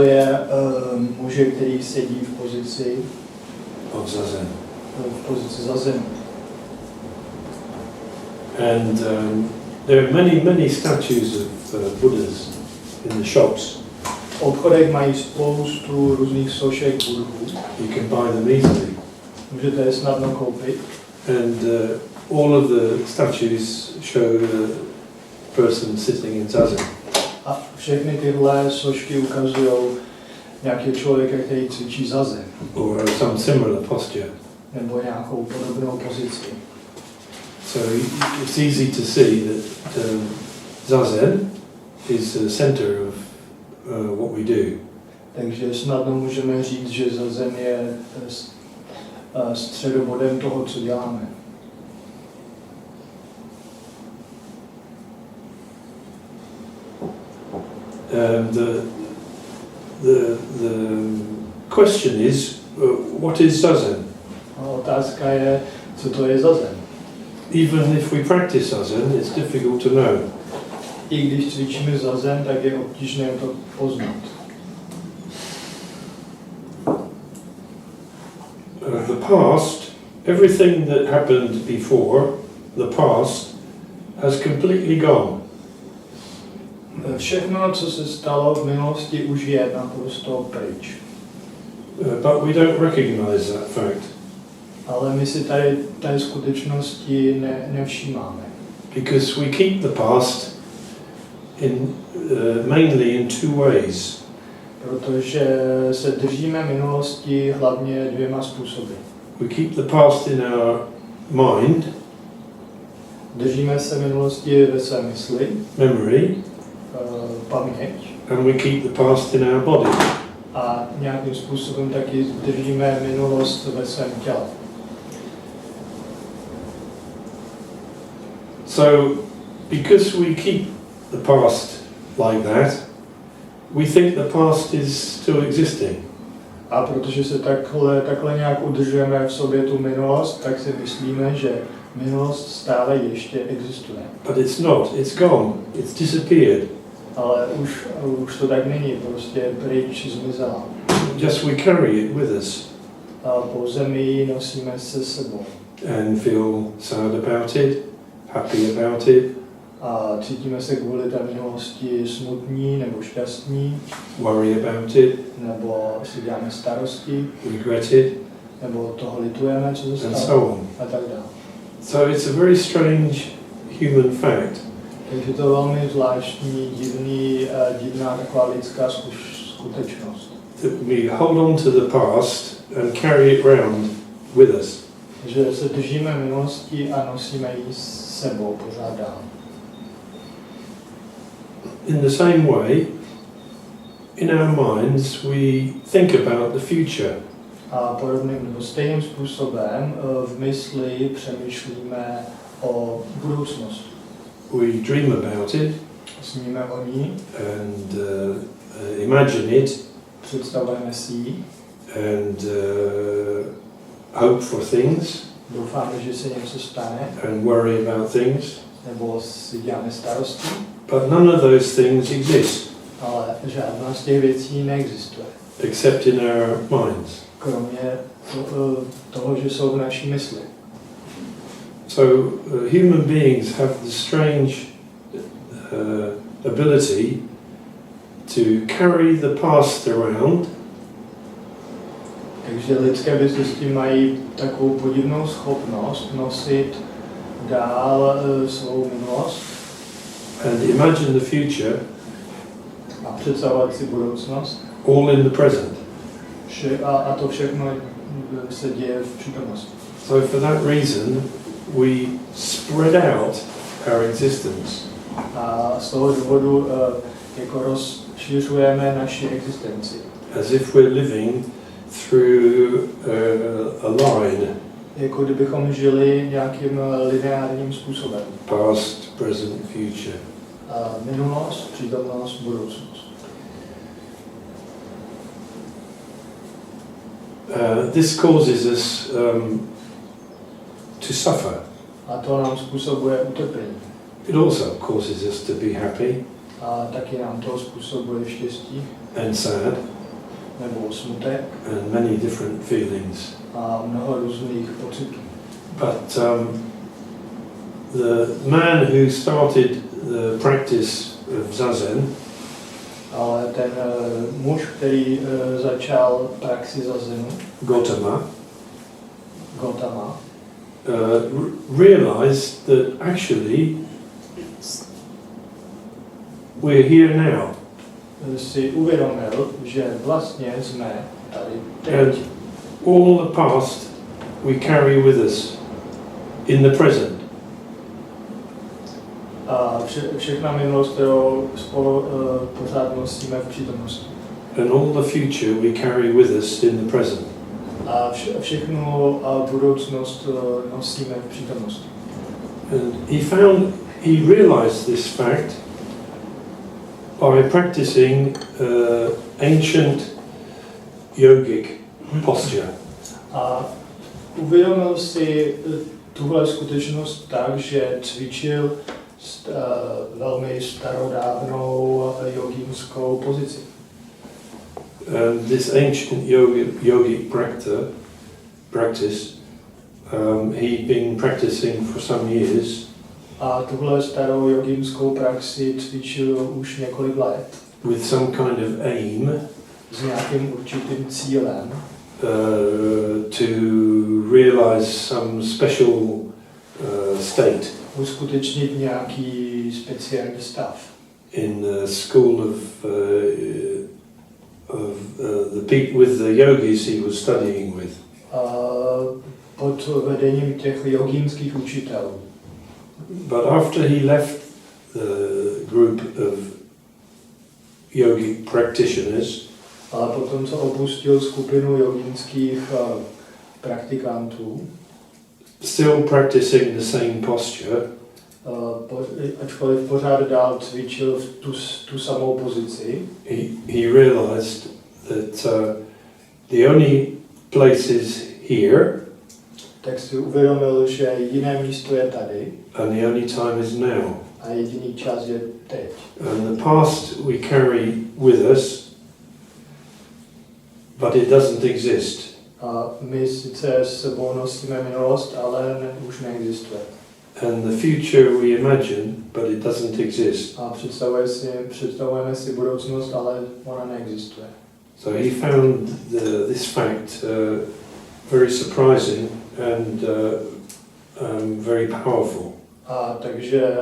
To je muže, který sedí v pozici Zazen. V pozici Zazen. And there are many statues of Buddhas in the shops. V obchodech mají spoustu různých sošek Budhů. You can buy them easily. Můžete je snadno koupit. And all of the statues show the person sitting in Zazen. A všechny tyhle sošky ukazují nějakého člověka, který cvičí Zazen. Or some similar posture. Nebo nějakou podobnou pozici. So it's easy to see that Zazen is the center of what we do. Takže snadno můžeme říct, že Zazen je středobodem toho, co děláme. The question is, what is Zazen? A otázka je, co to je Zazen. Even if we practice Zazen, it's difficult to know. I když cvičíme Zazen, tak je obtížné to poznat. The past, everything that happened before, the past, has completely gone. Všechno, co se stalo v minulosti, už je naprosto pryč. But we don't recognize that fact. Ale my si tady té skutečnosti nevšímáme. Because we keep the past mainly in two ways. Protože se držíme minulosti hlavně dvěma způsoby. We keep the past in our mind, Držíme se minulosti ve své mysli, memory, paměť, and we keep the past in our body. a nějakým způsobem taky držíme minulost ve svém těle. So, because we keep the past like that, we think the past is still existing. A protože se takhle nějak udržujeme v sobě tu minulost, tak si myslíme, že minulost stále ještě existuje. But it's not, it's gone, it's disappeared. Ale už to tak není, prostě pryč zmizela. Just we carry it with us. A pouze my ji nosíme se sebou. And feel sad about it, happy about it. A cítíme se kvůli té minulosti smutní nebo šťastní. Worry about it. Nebo si děláme starosti. Regret it. Nebo toho litujeme, co se and stalo. so on. A tak dále. So it's a very strange human fact. Takže to je velmi zvláštní, divná taková lidská skutečnost. That we hold on to the past and carry it round with us. Že se držíme minulosti a nosíme ji s sebou pořád dál. In the same way, in our minds we think about the future. A podobným nebo stejným způsobem v mysli přemýšlíme o budoucnosti. We dream about it. Sníme o ní. And imagine it. Představujeme si ji. And hope for things. Doufáme, že se něco stane. And worry about things. Nebo si děláme starosti. But none of those things exist. Ale žádná z těch věcí neexistuje. Except in our minds. Kromě toho, že jsou v naší mysli. So human beings have the strange ability to carry the past around. Takže lidské bytosti mají takovou podivnou schopnost nosit dál svou minulost. And imagine the future. A představovat si budoucnost. All in the present. A to všechno se děje v přítomnosti. So for that reason, we spread out our existence. A z toho důvodu jako rozšiřujeme naši existenci. As if we're living through a line. Jako kdybychom žili nějakým lineárním způsobem. Past, present, future. Minulost, přítomnost, budoucnost. This causes us to suffer. A to nám způsobuje utrpení. It also causes us to be happy. A taky nám to způsobuje štěstí. and sad nebo smutek and many different feelings. a mnoho různých pocitů. But the man who started the practice of Zazen, Ale ten muž, který začal praxi Zazenu, Gautama, Gautama, realized that actually we're here now. si uvědomil, že vlastně jsme tady And teď. all the past we carry with us in the present. A všechna minulost, kterou spolu pořád nosíme v přítomnosti. And all the future we carry with us in the present. A všechnu budoucnost nosíme v přítomnosti. And he realized this fact by practicing ancient yogic posture. A uvědomil si tuhle skutečnost tak, že cvičil velmi starodávnou jogínskou pozici. And this ancient yogic practice, he'd been practicing for some years. A tuhle starou jogínskou praxi cvičil už několik let. With some kind of aim S nějakým určitým cílem. To realize some special state. Uskutečnit nějaký speciální stav. In the school of the people with the yogis he was studying with. Pod vedením těch jogínských učitelů. But after he left the group of yogic practitioners, Ale potom, co opustil skupinu jogínských praktikantů, still practicing the same posture, ačkoliv pořád dál cvičil tu samou pozici, he realized that the only place is here, tak si uvědomil, že jediné místo je tady and the only time is now. a jediný čas je teď. And the past we carry with us, but it doesn't exist. A my sice s sebou nosíme minulost, ale už neexistuje. And the future we imagine, but it doesn't exist. A představujeme si budoucnost, ale ona neexistuje. So he found this fact very surprising and very powerful. A takže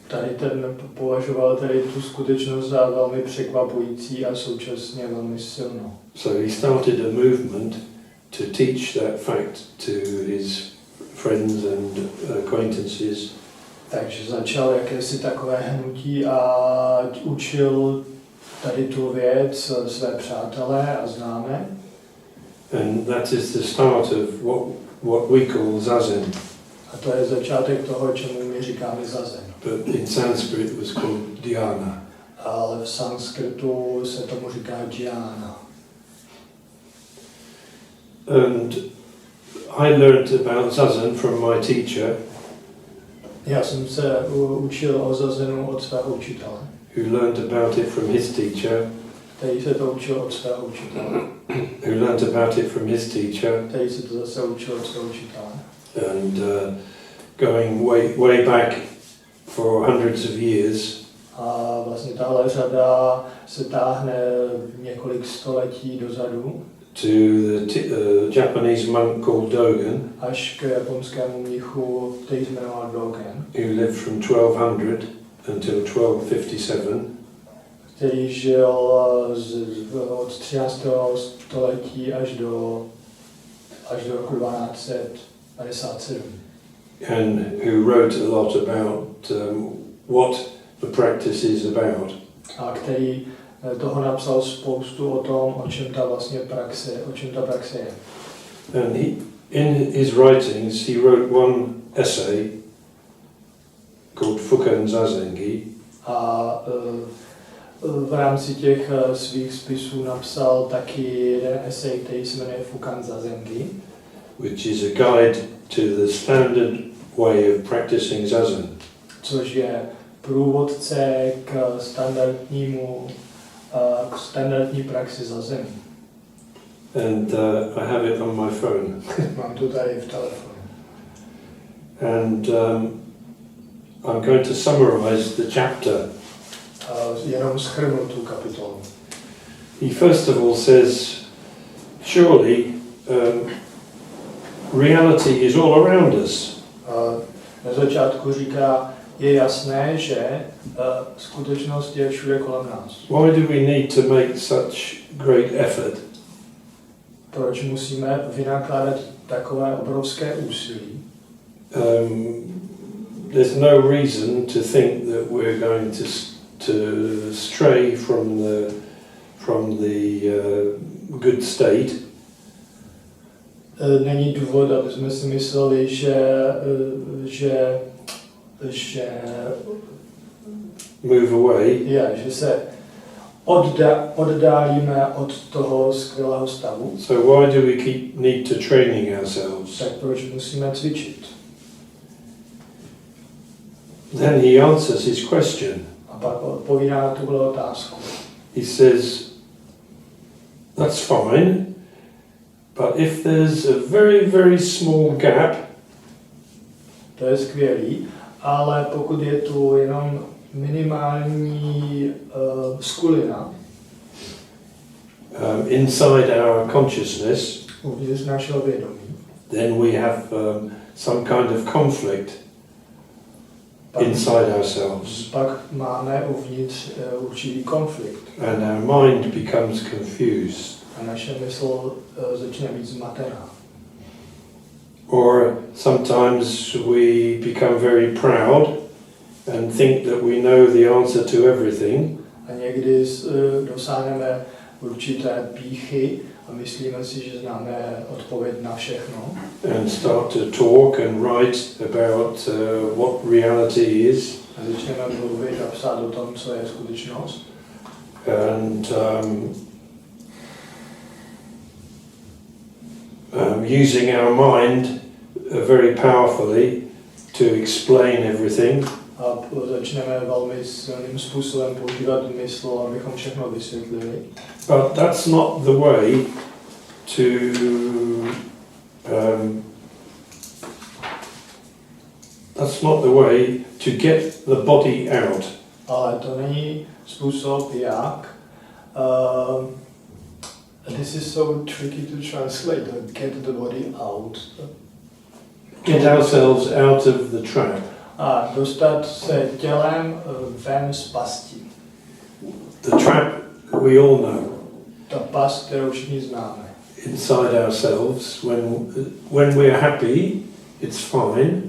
tady ten považoval tady tu skutečnost za velmi překvapující a současně velmi silnou. So he started a movement to teach that fact to his friends and acquaintances. Takže začal jakési takové hnutí a učil tady tu věc své přátelé a známé. And that is the start of what we call Zazen. A to je začátek toho, čemu my říkáme Zazen. But in Sanskrit it was called dhyana. Ale v sanskritu se tomu říká dhyana. And I learned about Zazen from my teacher. Já jsem se učil o Zazenu od svého učitele. Who learned about it from his teacher. Který se to učil od svého učitele. Who learned about it from his teacher. Který se to zase učil od svého učitele. And going way back for hundreds of years. A vlastně tahle řada se táhne několik století dozadu. To the Japanese monk called Dogen. Až k japonskému mnichu, který se jmenoval Dogen. Who lived from 1200 until 1257. Který žil od 13. století až do roku 1257. And who wrote a lot about what the practice is about. A který toho napsal spoustu o tom, o čem ta praxe je. And in his writings he wrote one essay called Fukan Zazengi. A v rámci těch svých spisů napsal taky jeden esej, který se jmenuje Fukan Zazengi, which is a guide to the standard way of practicing Zazen. což je průvodce k standardnímu k standardní praxi Zazen. And I have it on my phone. Mám to tady v telefonu. And I'm going to summarize the chapter. Jenom shrnu tu kapitolu. He first of all says, surely reality is all around us. Na začátku říká, je jasné, že skutečnost je všude kolem nás. Why do we need to make such great effort? Proč musíme vynakládat takové obrovské úsilí? There's no reason to think that we're going to stray from the good state. Není důvod, aby jsme si mysleli, že move away. Že se oddálíme od toho skvělého stavu. So why do we need to training ourselves? Tak proč musíme cvičit? Then he answers his question. A pak odpovídá na tuhle otázku. He says, that's fine, but if there's a very, very small gap, to je skvělý, ale pokud je tu jenom minimální skulina inside our consciousness, uvnitř našeho vědomí, then we have some kind of conflict inside ourselves. Pak máme uvnitř určitý konflikt. And our mind becomes confused. A naše mysl začne být zmatená. Or sometimes we become very proud and think that we know the answer to everything. A někdy dosáhneme určité pýchy a myslíme si, že známe odpověď na všechno. And start to talk and write about what reality is. A začneme mluvit a psát o tom, co je skutečnost. And using our mind very powerfully to explain everything. A začneme velmi silným způsobem používat mysl, abychom všechno vysvětlili. But that's not the way to get the body out. Ale to není způsob, jak this is so tricky to translate, get the body out. Get ourselves out of the trap. A dostat se tělem ven z pasti. The trap we all know. Ta past, kterou všichni známe. Inside ourselves, when we are happy, it's fine.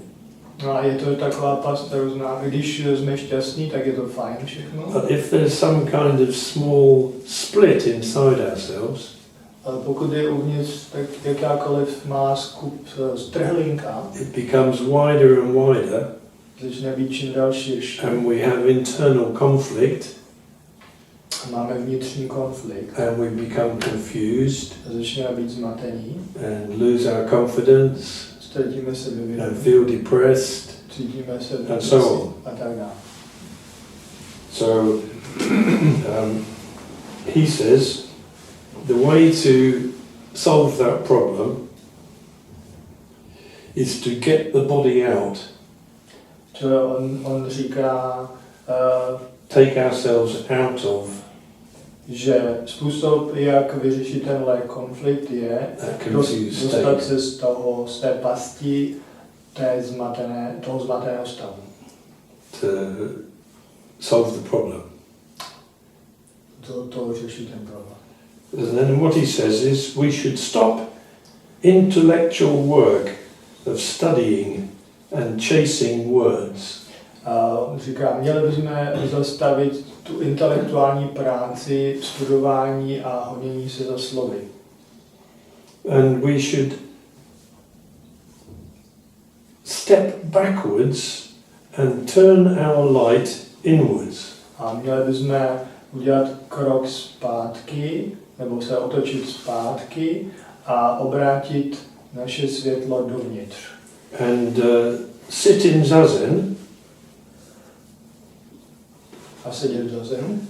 No a je to taková past, kterou známe. Když jsme šťastní, tak je to fajn všechno. But if there's some kind of small split inside ourselves, ale pokud je uvnitř tak jakákoliv malá strhlinka, it becomes wider and wider. Začne být čím dál širší. And we have internal conflict. Máme vnitřní konflikt. And we become confused. A začneme být zmatení. And lose our confidence. Ztratíme se důvěru. And feel depressed. Cítíme se and so on. A tak dále. So he says the way to solve that problem is to get the body out. On říká, take ourselves out of, že způsob, jak vyřešit tenhle konflikt, je dostat se z té pasti toho zmateného stavu. To solve the problem. To řešit ten problém. And then what he says is we should stop intellectual work of studying and chasing words. Říká, měli bychom zastavit tu intelektuální práci, studování a honění se za slovy. And we should step backwards and turn our light inwards. A měli bychom udělat krok zpátky, nebo se otočit zpátky a obrátit naše světlo dovnitř. And sit in Zazen. A sedět v Zazenu.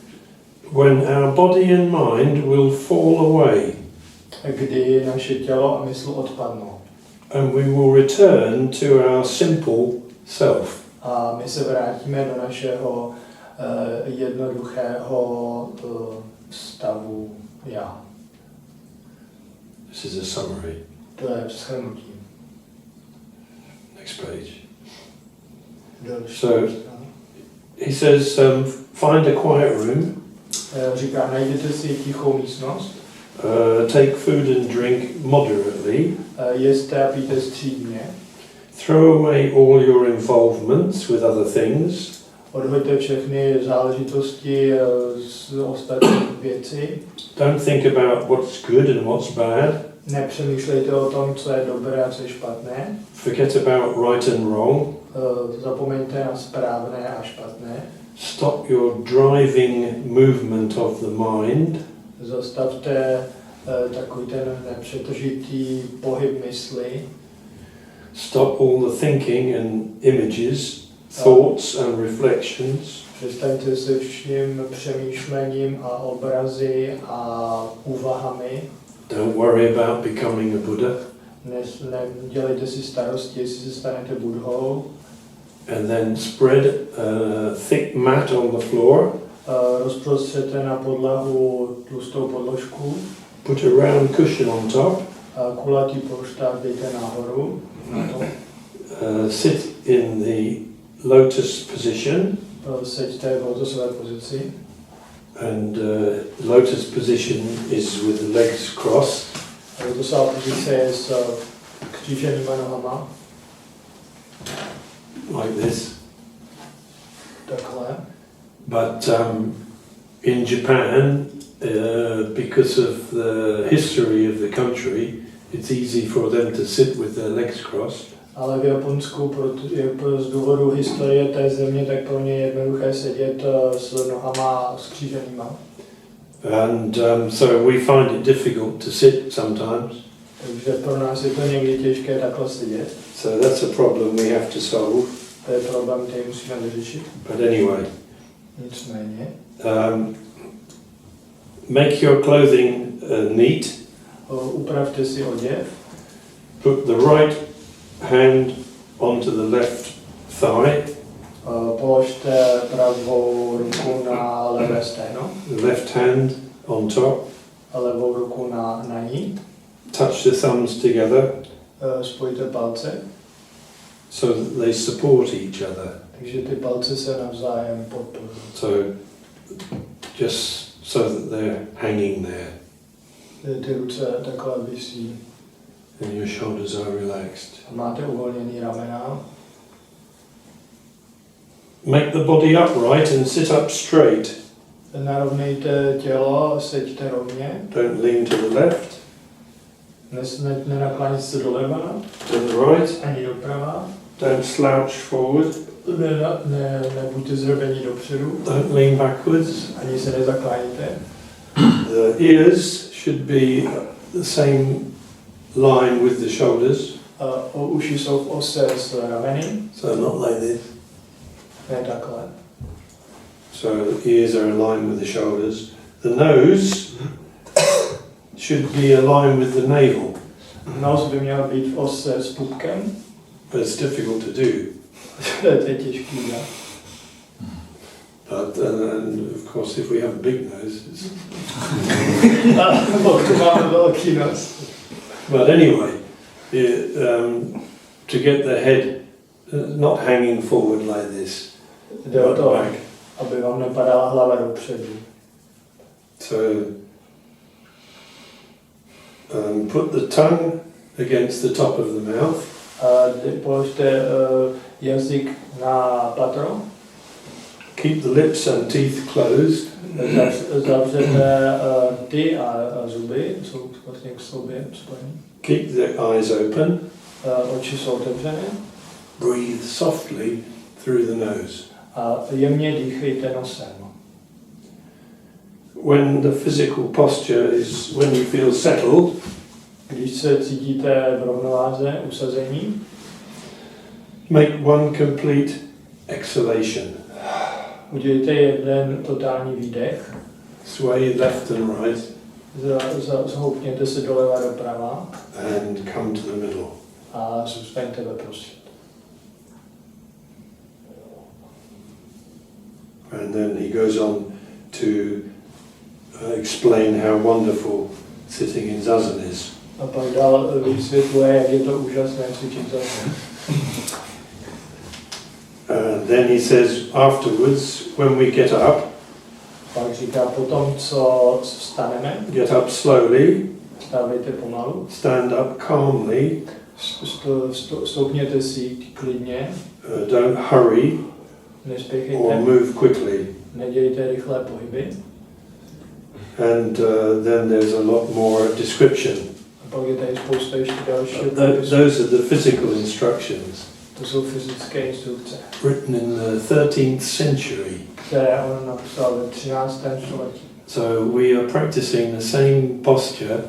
when our body and mind will fall away kdy naše tělo a mysl odpadnou. and we will return to our simple self. A my se vrátíme do našeho jednoduchého stavu já. This is a summary. To je shrnutí. Next page. Další. So he says, find a quiet room. Říká, najděte si tichou místnost. Take food and drink moderately. Jeste a pijte střídmě. Throw away all your involvements with other things. Odhoďte všechny záležitosti z ostatních věcí. Don't think about what's good and what's bad. Nepřemýšlejte o tom, co je dobré a co je špatné. Forget about right and wrong. Zapomeňte na správné a špatné. Stop your driving movement of the mind. Zastavte takový ten nepřetržitý pohyb mysli. Stop all the thinking and images, thoughts and reflections. Přestaňte se vším přemýšlením a obrazy a úvahami. Don't worry about becoming a Buddha. Nedělejte si starosti, jestli se stanete Budhou. And then spread a thick mat on the floor. Rozprostřete na podlahu tlustou podložku. Put a round cushion on top. Kulatý polštář dejte nahoru. Na to. Sit in the lotus position. Seďte v lotusové pozici. And lotus position is with the legs crossed. Lotusová pozice je s kříženýma nohama. Like this. Takhle. But in Japan, because of the history of the country, it's easy for them to sit with their legs crossed. Ale v Japonsku, z důvodu historie té země, tak pro ně je jednoduché sedět s nohama skříženýma. And so we find it difficult to sit sometimes. Takže pro nás je to někdy těžké takhle sedět. So that's a problem we have to solve. To je problém, který musíme vyřešit. But anyway. Nicméně. Make your clothing neat. Upravte si oděv. Put the right hand onto the left thigh. Položte pravou ruku na levé stehno. The left hand on top. A levou ruku na ní. Touch the thumbs together. Spojte palce. So that they support each other. Takže ty palce se navzájem podporují. So just so that they're hanging there. Ty ruce takhle visí. And your shoulders are relaxed. A máte uvolněný ramena. Make the body upright and sit up straight. Narovnejte tělo, seďte rovně. Don't lean to the left. Nenaklánět se doleva. To the right. Ani doprava. Don't slouch forward. Nebuďte zrobení dopředu. Don't lean backwards. Ani se nezakláněte. The ears should be the same line with the shoulders. Uši jsou v ose s rameny. So not like this. Ne takhle. So the ears are aligned with the shoulders. The nose should be aligned with the navel. Nos by měl být v ose s pupkem. But it's difficult to do. To je těžký, ne? But and of course, if we have a big nose, it's máme velký nos. But anyway, to get the head not hanging forward like this, Jde o to, back. aby vám nepadala hlava dopředu. So put the tongue against the top of the mouth. Položte jazyk na patro. Keep the lips and teeth closed. Zavřete ty a zuby, jsou vlastně k sobě spojení. Keep the eyes open. Oči jsou otevřené. Breathe softly through the nose. A jemně dýchejte nosem. When the physical posture is, when you feel settled, Když se cítíte v rovnováze, usazení, make one complete exhalation. udělejte jeden totální výdech. sway left and right, Zhoupněte se doleva doprava and come to the middle. a zůstaňte ve prostřed. And then he goes on to explain how wonderful sitting in Zazen is. A pak dál vysvětluje, jak je to úžasné cvičit Zazen. Then he says afterwards, when we get up, Pak říká, potom, co vstaneme, get up slowly, stávejte pomalu, stand up calmly, stoupněte si klidně, don't hurry or nespěchejte, move quickly. nedělejte rychlé pohyby. And then there's a lot more description. A pak je tady spousta ještě dalšího Those are the physical instructions To jsou fyzické instrukce, written in the 13th century. které on napsal ve 13. století. So we are practicing the same posture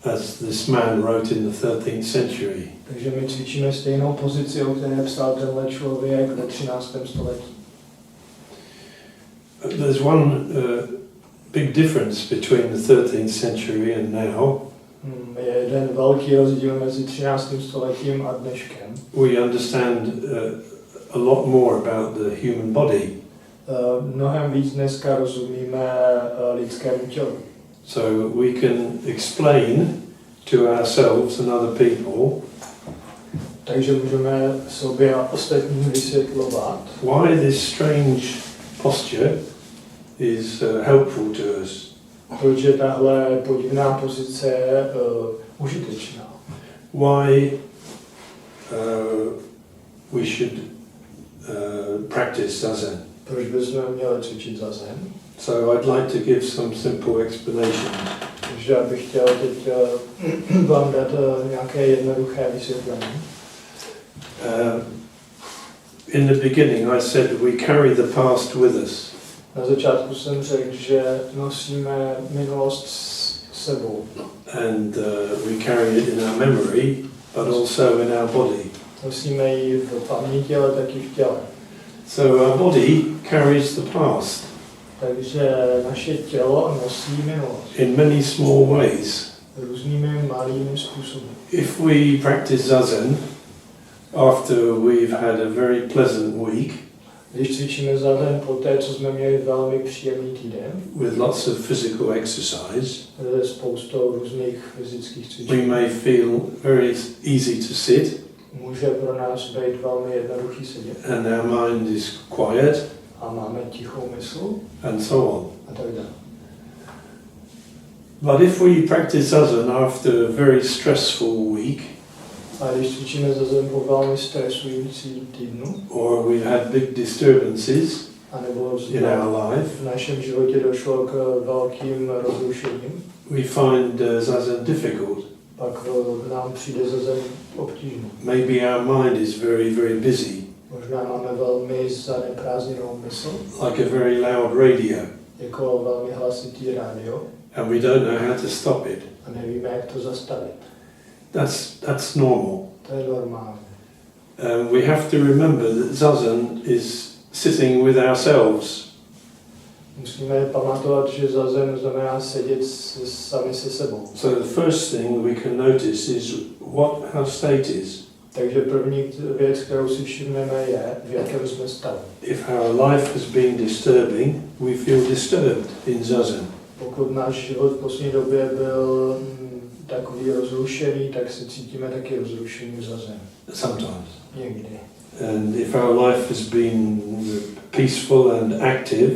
as this man wrote in the 13th century. Takže my cvičíme stejnou pozici, o které psal tenhle člověk ve 13. století. There's one big difference between the 13th century and now. Je jeden velký rozdíl mezi 13. stoletím a dneškem. We understand a lot more about the human body. Mnohem víc dneska rozumíme lidskému tělu. So we can explain to ourselves and other people Takže můžeme sobě a ostatním vysvětlovat, why this strange posture is helpful to us. proč je tahle podivná pozice užitečná. Why we should practice Zazen. Proč bychom měli cvičit Zazen? So I'd like to give some simple explanation. Takže já bych chtěl teď vám dát nějaké jednoduché vysvětlení. In the beginning I said we carry the past with us. Na začátku jsem řekl, že nosíme minulost s sebou. And we carry it in our memory, but also in our body. Nosíme ji v paměti, ale taky v těle. So our body carries the past Takže naše tělo nosí minulost in many small ways. různými malými způsoby. If we practice Zazen after we've had a very pleasant week Když cvičíme Zazen po té, co jsme měli velmi příjemný týden, with lots of physical exercise, se spoustou různých fyzických we cvičení, may feel very easy to sit může pro nás být velmi jednoduchý sedět and our mind is quiet a máme tichou mysl and so on. a tak dále. But if we practice Zazen after a very stressful week, A když cvičíme Zazen po velmi stresujícím týdnu, or we've had big disturbances anebo in our life, v našem životě došlo k velkým rozrušením, we find Zazen difficult. pak nám přijde Zazen obtížný. Maybe our mind is very, very busy, Možná máme velmi zaneprázdněnou mysl, like a very loud radio, jako velmi hlasitý rádio, and we don't know how to stop it. a nevíme, jak to zastavit. That's normal. To je normální. We have to remember that Zazen is sitting with ourselves. Musíme pamatovat, že Zazen znamená sedět sami se sebou. So the first thing we can notice is what our state is. Takže první věc, kterou si všimneme, je, v jakém jsme stavu. If our life has been disturbing, we feel disturbed in Zazen. Pokud náš život v poslední době byl takový rozrušený, tak se cítíme taky rozrušený v Zazen. Sometimes. Někdy. And if our life has been peaceful and active,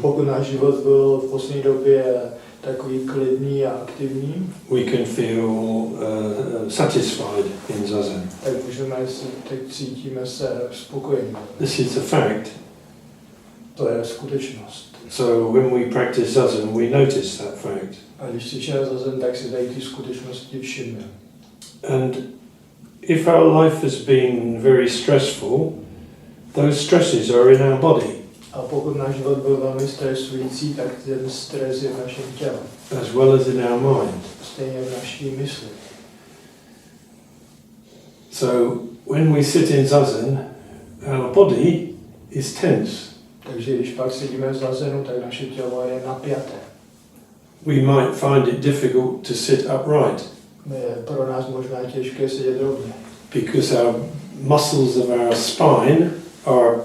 Pokud náš život byl v poslední době takový klidný a aktivní, we can feel satisfied in Zazen. tak teď cítíme se spokojení. This is a fact. To je skutečnost. So when we practice Zazen, we notice that fact. A když cvičíme Zazen, tak si tady ty skutečnosti všimneme. And if our life has been very stressful, those stresses are in our body, A pokud náš život byl velmi stresující, tak ten stres je v našem těle. as well as in our mind. Stejně v naší mysli. So when we sit in Zazen, our body is tense. Takže když pak sedíme v zazenu, tak naše tělo je napjaté. We might find it difficult to sit upright Je pro nás možná těžké sedět rovně. because our muscles of our spine are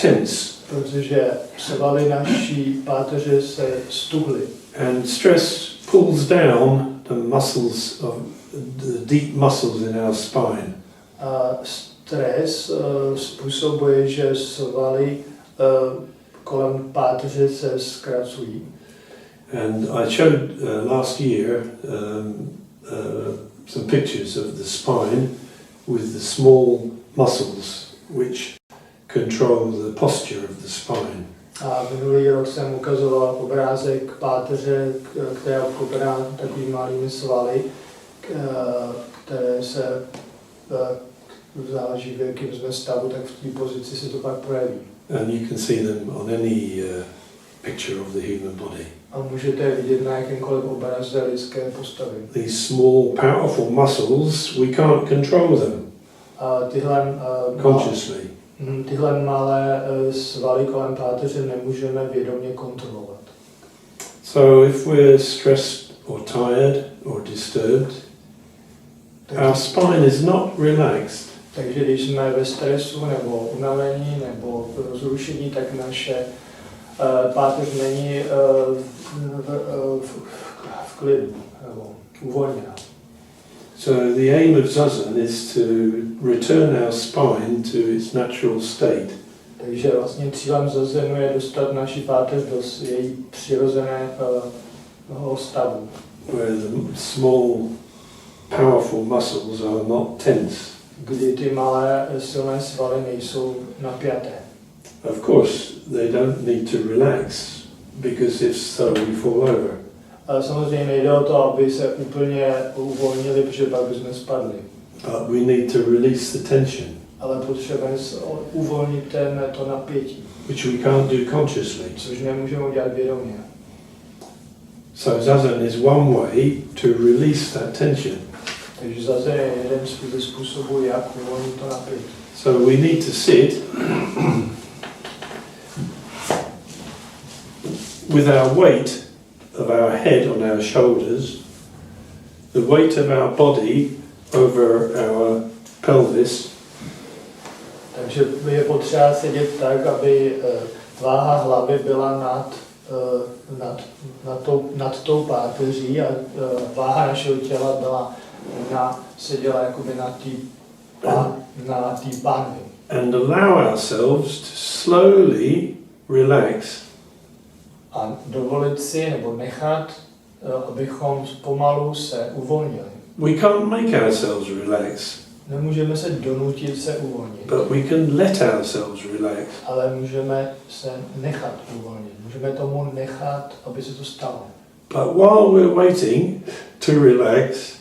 tense. Protože svaly naší páteře se stuhly. And stress pulls down the muscles of the deep muscles in our spine. A stres způsobuje, že svaly kolem páteře se zkracují. And I showed last year some pictures of the spine with the small muscles which control the posture of the spine. A minulý rok jsem ukazoval obrázek páteře, která je obklopená takovými malými svaly, které se záleží, v jakém jsme stavu, tak v té pozici se to pak projeví. And you can see them on any picture of the human body. A můžete je vidět na jakémkoliv obraze lidské postavy. These small, powerful muscles, we can't control them consciously. Tyhle malé svaly kolem páteře nemůžeme vědomě kontrolovat. So if we're stressed or tired or disturbed, our spine is not relaxed. Takže když jsme ve stresu nebo unavení nebo rozrušení, tak naše páteř není v klidu nebo uvolněná. So the aim of Zazen is to return our spine to its natural state. Takže vlastně cílem Zazenu je dostat naši páteř do její přirozeného stavu. Where the small, powerful muscles are not tense. Kdy ty malé silné svaly nejsou napjaté. Of course, they don't need to relax, because if so, we fall over. Ale samozřejmě nejde o to, aby se úplně uvolnili, protože pak bychom spadli. But we need to release the tension, Ale potřebujeme uvolnit to napětí, which we can't do consciously. což nemůžeme udělat vědomě. So Zazen is one way to release that tension. Takže zase je jeden ze způsobů, jak uvolnit to napětí. So we need to sit with our weight of our head on our shoulders, the weight of our body over our pelvis, Takže je potřeba sedět tak, aby váha hlavy byla nad tou páteří a váha našeho těla byla seděla jakoby na té pánvi. and allow ourselves to slowly relax A dovolit si nebo nechat, abychom pomalu se uvolnili. We can't make ourselves relax, Nemůžeme se donutit se uvolnit, but we can let ourselves relax. ale můžeme se nechat uvolnit. Můžeme tomu nechat, aby se to stalo. But while we're waiting to relax,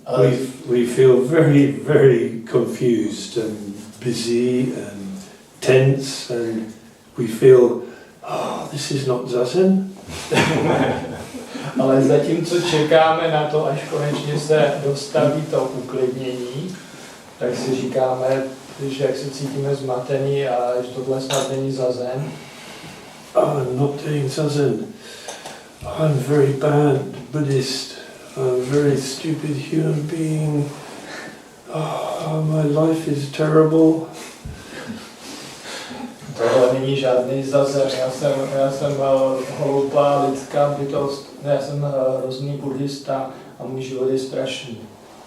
Ale, we feel very, very confused and busy and tense, and we feel, oh, this is not Zazen. ale zatímco čekáme na to, až konečně se dostaví to uklidnění, tak si říkáme, že jak se cítíme zmatený a že tohle snad není Zazen. I'm not doing Zazen. I'm very bad Buddhist. I'm a very stupid human being. Oh, my life is terrible. Tohle není žádný Zazen, já jsem hloupá lidská bytost, já jsem hrozný buddhista a můj život je strašný.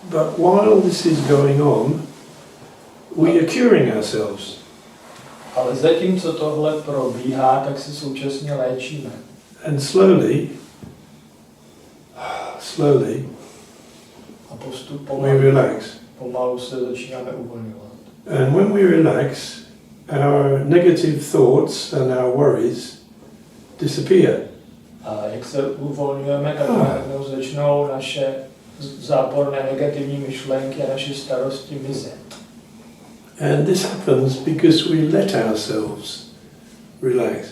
But while this is going on, we are curing ourselves. Ale zatímco tohle probíhá, tak se současně léčíme. And slowly, A we relax. pomalu se začínáme uvolňovat. And when we relax, our negative thoughts and our worries disappear. A jak se uvolňujeme, tak najednou začnou naše záporné negativní myšlenky a naše starosti mizet. And this happens because we let ourselves relax.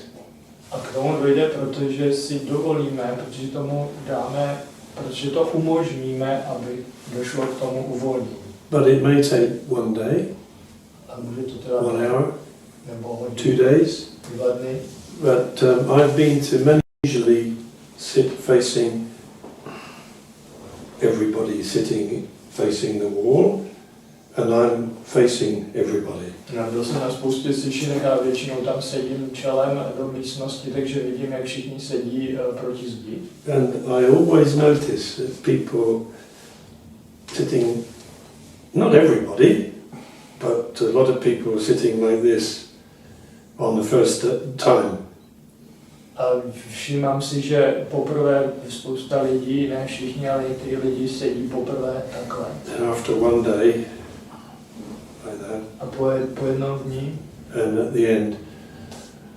A k tomu dojde, protože si dovolíme, protože tomu dáme, protože to umožníme, aby došlo k tomu uvolnění. But it may take one day, A může to teda 1 hour, nebo hodin, 2 days. 2 dny. But I've been to many, usually sit facing, everybody sitting facing the wall, and I'm facing everybody. Byl jsem na spoustě slyšenek a většinou tam sedím čelem do místnosti, takže vidím, jak všichni sedí proti zdi. And I always notice that people sitting, not everybody, but a lot of people are sitting like this on the first time. A všímám si, že poprvé spousta lidí, ne všichni, ale někteří lidi sedí poprvé takhle. And after one day, like that, A po jednom dní and at the end,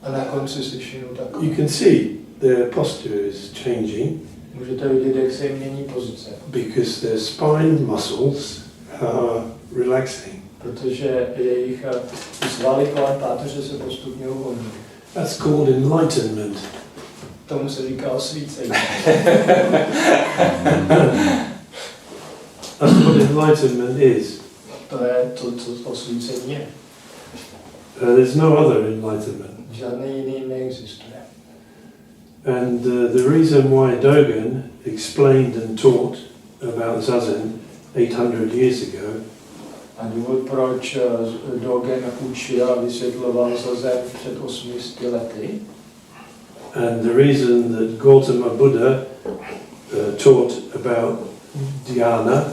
a na konci si všimnu takhle. you can see their posture is changing Můžete vidět, jak se jim mění pozice. because their spine muscles are relaxing. Protože jejich svaly kolem páteře se postupně uvolňují. That's called enlightenment. Tomu se říká osvícení. That's what enlightenment is. To je to, co osvícení je. There's no other enlightenment. Žádný jiný neexistuje. And the reason why Dogen explained and taught about Zazen 800 years ago A důvod, proč Dogen učil a vysvětloval Zazen před 800 lety, and the reason that Gautama Buddha taught about dhyana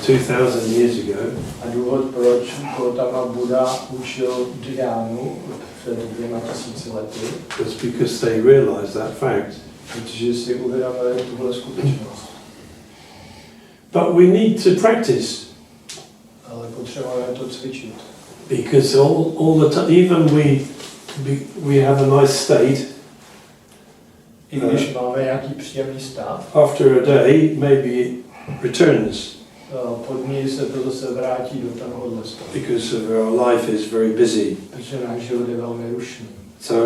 2000 years ago a důvod, proč Gautama Buddha učil dhyánu před 2000 lety, was because they realized that fact. protože si uvědomili tuhle skutečnost. But we need to practice Ale potřebujeme to cvičit. because all the time, even we have a nice state. I když máme nějaký příjemný stav, After a day, maybe it returns po dní se to zase vrátí do tohohle stavu. because of our life is very busy. Protože náš život je velmi rušný. So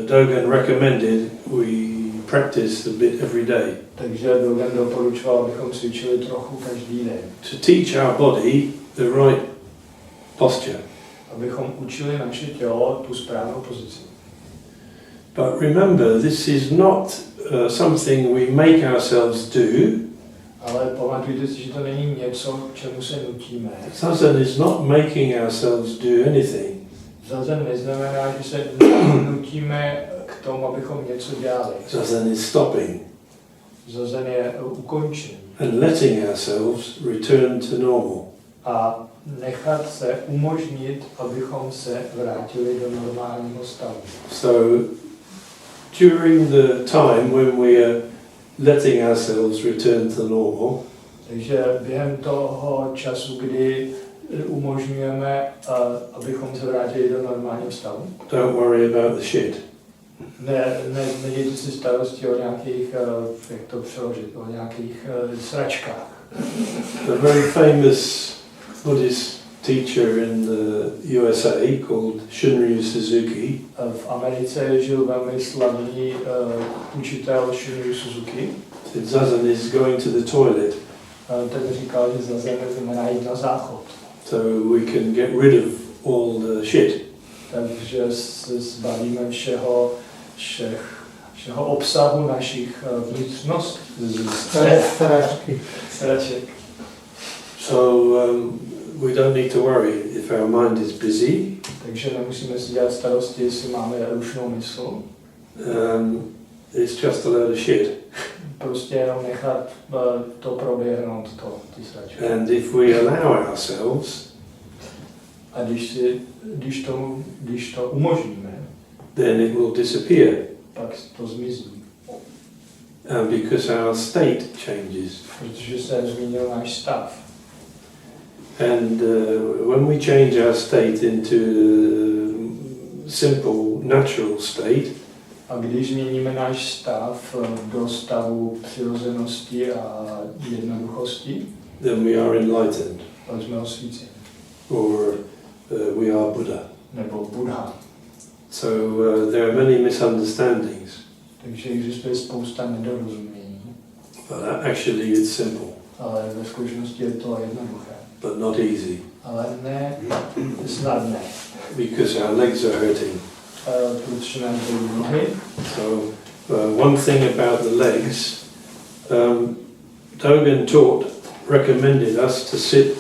Dogen recommended we practice a bit every day Takže Dogen doporučoval, abychom cvičili trochu každý den. to teach our body the right posture. Abychom učili naše tělo tu správnou pozici. But remember, this is not something we make ourselves do. Ale pamatujte si, že to není něco, k čemu se nutíme. Zazen is not making ourselves do anything. Zazen neznamená, že se nutíme k tomu, abychom něco dělali. Zazen is stopping Zazen je ukončen. and letting ourselves return to normal. A nechat se umožnit, abychom se vrátili do normálního stavu. So during the time when we are letting ourselves return to normal, Takže během toho času, kdy umožňujeme, abychom se vrátili do normálního stavu, don't worry about the shit. Nedějte si starosti o nějakých, jak to přeložit, o nějakých sračkách. A very famous Buddhist teacher in the USA called Shunryu Suzuki V Americe žil velmi slavný učitel Shunryu Suzuki. said Zazen is going to the toilet, Ten říkal, že Zazen znamená jít na záchod. so we can get rid of all the shit. Takže se zbavíme všeho obsahu našich vnitřností. Sraček. So we don't need to worry if our mind is busy. Takže nemusíme si dělat starosti, jestli máme rušnou mysl. It's just a load of shit. Prostě jenom nechat to proběhnout, ty sračky. And if we allow ourselves, A když to umožníme, then it will disappear. pak to zmizí. Because our state changes. Protože se změnil náš stav. And when we change our state into simple, natural state, A když změníme náš stav do stavu přirozenosti a jednoduchosti, then we are enlightened, pak jsme osvíceni. or we are Buddha. Nebo Buddha. So there are many misunderstandings, Takže existuje spousta nedorozumění. but actually it's simple, Ale ve skutečnosti je to jednoduché. but not easy. ale ne snadné, because our legs are hurting. protože nám bolí nohy. So one thing about the legs, Dogen recommended us to sit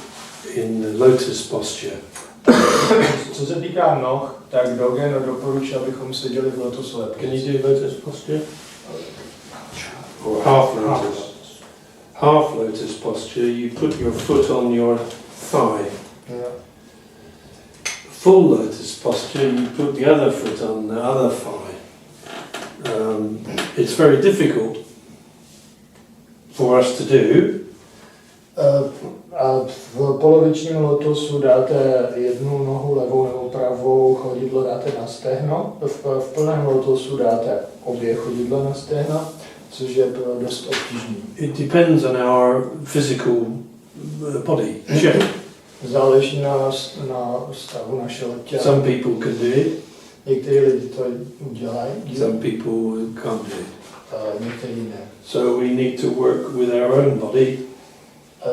in the lotus posture. Co se týká noh, tak Dogen doporučil, abychom seděli v lotusové Can pozici. you do lotus posture? Or half lotus? Half lotus posture, you put your foot on your thigh. Yeah. Full lotus posture, you put the other foot on the other thigh. It's very difficult for us to do. A v polovičním lotosu dáte jednu nohu levou nebo pravou, chodidlo dáte na stehno. V plném lotosu dáte obě chodidla na stehno, což je dost obtížné. It depends on our physical body shape. Záleží na stavu našeho těla. Some people can do it, Někteří lidi to udělají, some people can't do it. a někteří ne. So we need to work with our own body,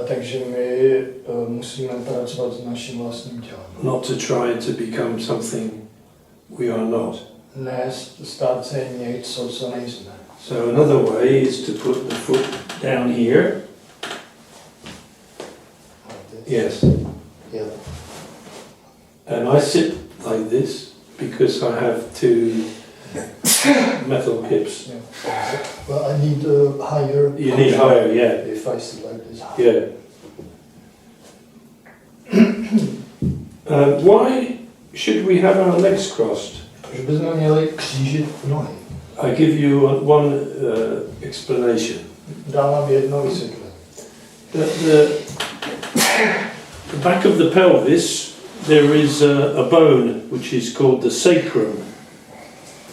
Takže my musíme pracovat s naším vlastním tělem. not to try to become something we are not. Ne stát se něco, co nejsme. So another way is to put the foot down here. Yes. Yeah. And I sit like this because I have two metal hips. Yeah. Well, I need a higher. You need higher, yeah. If I sit like this. Yeah. Why should we have our legs crossed? Proč bychom měli křížit nohy? I give you one explanation. Dávám jedno vysvětlení. The back of the pelvis, there is a bone which is called the sacrum.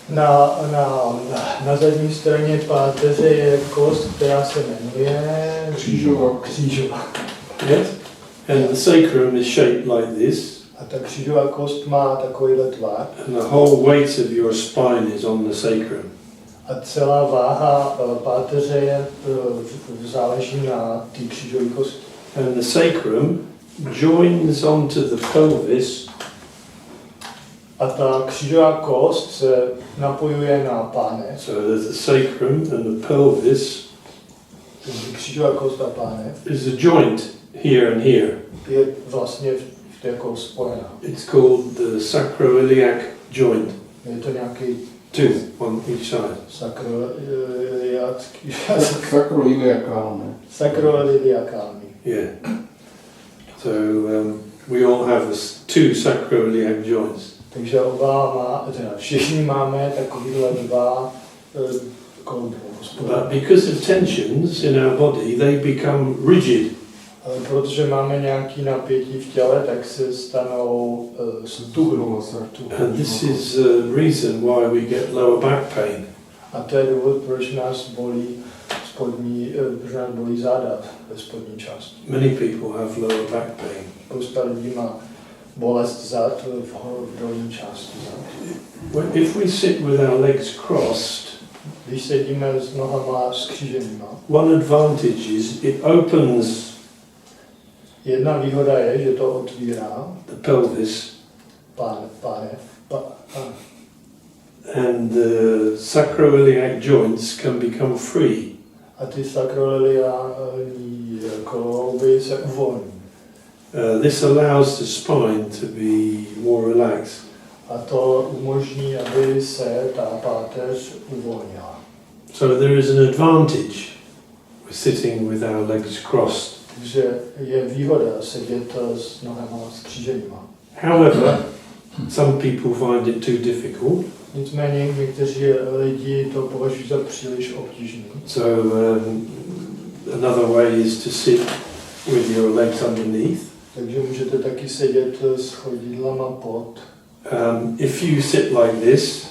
Na zadní straně páteře je kost, která se jmenuje křížová. Yes? And the sacrum is shaped like this. A ta křížová kost má takovýhle tvar. And the whole weight of your spine is on the sacrum. A celá váha páteře záleží na té křížové kosti. And the sacrum joins onto the pelvis. A ta křížová kost se napojuje na pánev. So there's the sacrum and the pelvis. Křížová kost a pánev is a joint here and here. je vlastně jako spojená. It's called the sacroiliac joint. Je to nějaký Two on each side. sakroiliakální. Yeah. So we all have two sacroiliac joints. Takže všichni máme takovýhle dva klouby. But because of tensions in our body, they become rigid. Ale protože máme nějaký napětí v těle, tak se stanou stuhnou. And this is the reason why we get lower back pain. A to je důvod, proč nás bolí záda ve spodní části. Many people have lower back pain. Spousta lidí má bolest zad v dolní části zad. If we sit with our legs crossed, Když sedíme s nohama skříženýma, one advantage is it opens jedna výhoda je, že to otvírá the pelvis pánev. and the sacroiliac joints can become free. A ty sakroiliální klouby se uvolní. This allows the spine to be more relaxed. A to umožní, aby se ta páteř uvolnila. So there is an advantage with sitting with our legs crossed. Takže je výhoda sedět s nohama skříženýma. However, some people find it too difficult. Nicméně někteří lidi to považují za příliš obtížné. So another way is to sit with your legs underneath. Takže můžete taky sedět s chodidlama pod. If you sit like this,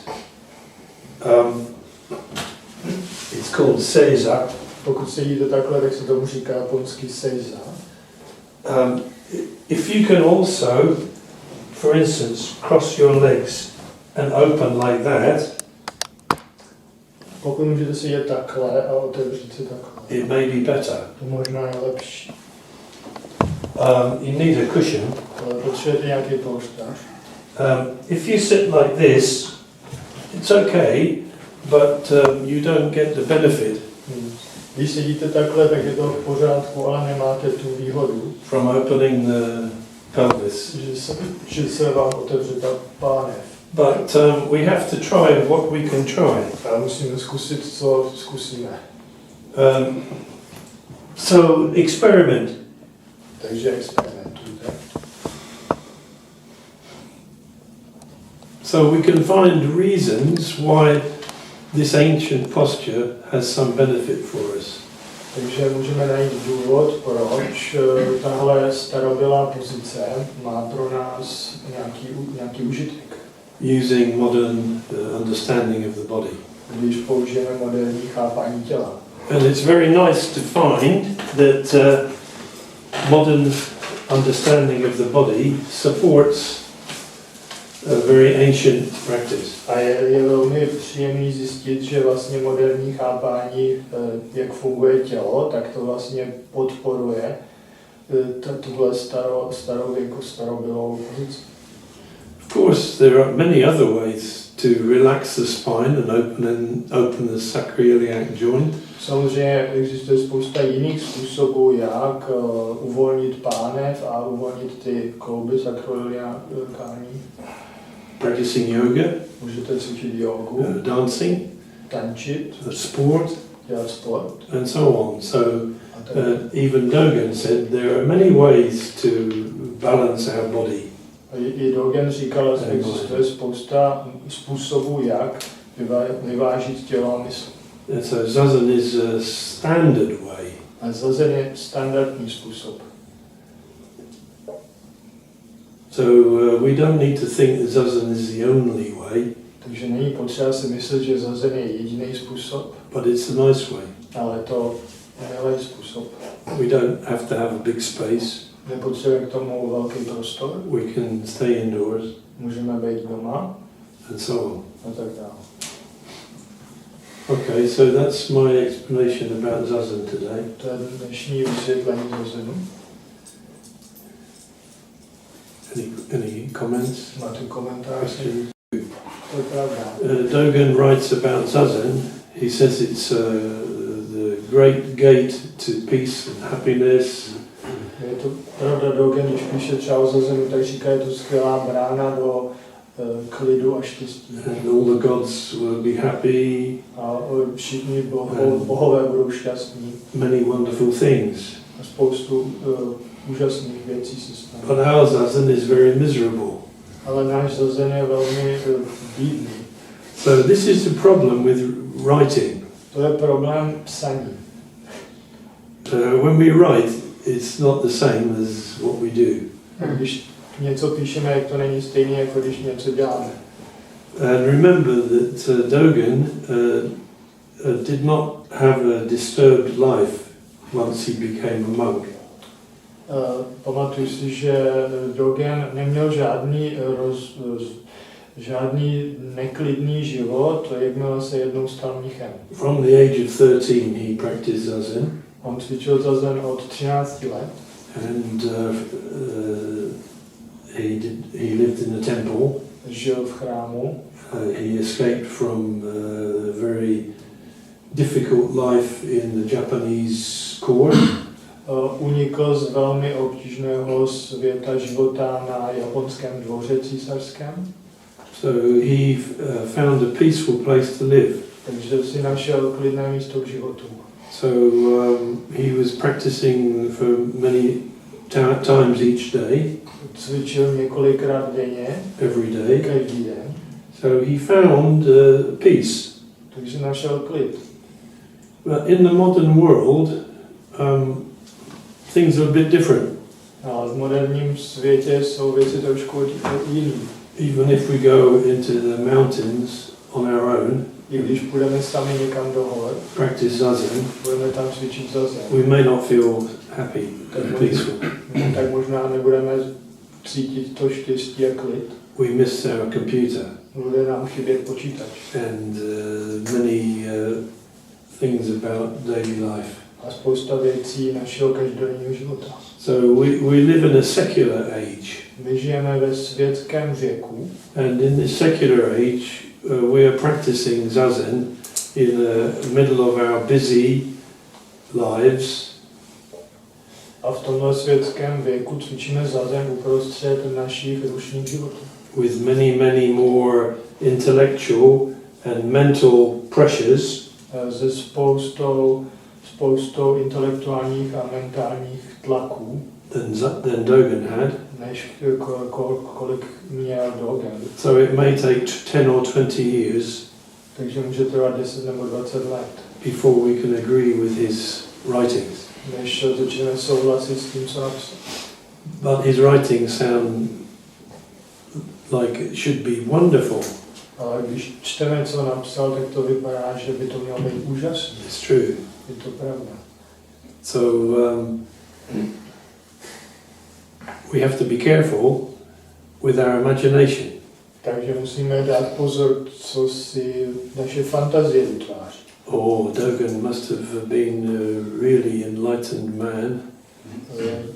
it's called seiza. Pokud sedíte takhle, tak se tomu říká japonský seiza. If you can also, for instance, cross your legs and open like that, Pokud můžete sedět takhle a otevřít se takhle, it may be better. to možná je lepší. You need a cushion. Ale potřebujete nějaký polštář. If you sit like this, it's okay, but you don't get the benefit. Když sedíte takhle, tak je to v pořádku, ale nemáte tu výhodu. From opening the pelvis. Že se vám otevře ta pánev. But we have to try what we can try. Ale musíme zkusit, co zkusíme. So experiment. Takže experimentujte. So we can find reasons why this ancient posture has some benefit for us. Takže můžeme najít důvod, proč tahle starobylá pozice má pro nás nějaký užitek. Using modern understanding of the body. Když použijeme moderní chápání těla. And it's very nice to find that modern understanding of the body supports a very ancient practice. A je velmi příjemný zjistit, že vlastně moderní chápání, jak funguje tělo, tak to vlastně podporuje tuhle starobylou pozici. Of course, there are many other ways to relax the spine and open the sacroiliac joint. Samozřejmě existuje spousta jiných způsobů, jak uvolnit pánev a uvolnit ty klouby sakroiliakální. Practicing yoga. Můžete cvičit jogu. Dancing. Tančit. Sport. Dělat sport. And so on. So even Dogen said there are many ways to balance our body. I Dogen říkal, že existuje spousta způsobů, jak vyvážit tělo a mysl. And so Zazen is a standard way. A Zazen je standardní způsob. So we don't need to think that Zazen is the only way. Takže není potřeba si myslet, že Zazen je jediný způsob. But it's a nice way. Ale to je milý způsob. We don't have to have a big space. Nepotřebujeme k tomu velký prostor. We can stay indoors. Můžeme být doma. And so on. A tak dále. Okay, so that's my explanation about Zazen today. To je dnešní vysvětlení Zazenu. Any comments? Máte komentáře? To je pravda. Dogen writes about Zazen. He says it's the great gate to peace and happiness. Je to pravda, Dogen, když píše třeba o Zazenu, tak říká, je to skvělá brána do klidu a štěstí. And all the gods will be happy. A všichni bohové budou šťastní. Many wonderful things. A spoustu úžasných věcí se stane. But our Zazen is very miserable. Ale náš Zazen je velmi bídný. So this is the problem with writing. To je problém psaní. When we write, it's not the same as what we do. Když něco píšeme, jak to není stejné, jako když něco děláme. And remember that Dogen did not have a disturbed life once he became a monk. Pamatuju si, že Dogen neměl žádný neklidný život, jakmile se jednou stal mnichem. From the age of 13 he practiced Zazen. On cvičil Zazen od 13 let. And he lived in the temple. Žil v chrámu. He escaped from a very difficult life in the Japanese court. Unikl z velmi obtížného světa života na japonském dvoře císařském. So he found a peaceful place to live. Takže si našel klidné místo k životu. So he was practicing for many times each day. Cvičil několikrát denně. Every day. Každý den. So he found peace. Takže našel klid. But in the modern world, things are a bit different. A v moderním světě jsou věci trošku jiný. Even if we go into the mountains on our own, I když půjdeme sami někam do hor, practice Zazen, budeme tam cvičit Zazen, we may not feel happy and peaceful. Tak možná nebudeme cítit to štěstí a klid. We miss our computer. Bude nám chybět počítač. And many things about daily life. A spousta věcí našeho každodenního života. So we live in a secular age. My žijeme ve světském věku And in this secular age, we are practicing Zazen in the middle of our busy lives. a v tomhle světském věku cvičíme zazen uprostřed našich rušných životů. With many more intellectual and mental pressures Se spoustou intelektuálních a mentálních tlaků, than Dogen had. než kolik měl Dogen. So it may take 10 or 20 years Takže může trvat 10 nebo 20 let, before we can agree with his writings. než začneme souhlasit s tím, co napsal. But his writings sound like it should be wonderful. Ale když čteme, co napsal, tak to vypadá, že by to mělo být úžasné. It's true. Je to pravda. So we have to be careful with our imagination. Takže musíme dát pozor, co si naše fantazie vytváří. Oh, Dogen must have been a really enlightened man.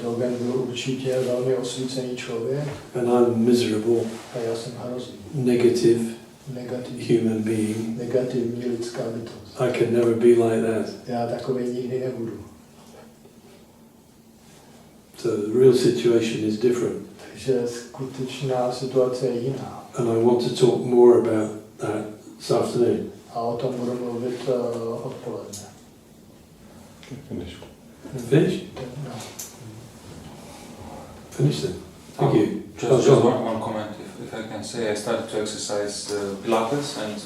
Dogen byl určitě velmi osvícený člověk And I'm miserable, a já jsem hrozný. negative Negativní human being. lidská bytost. I can never be like that. Já takový nikdy nebudu. So the real situation is different. Takže skutečná situace je jiná. And I want to talk more about that this afternoon. A o tom budu mluvit odpoledne. Finish? No. Finish then. Thank you. Just one comment, if I can say. I started to exercise Pilates, and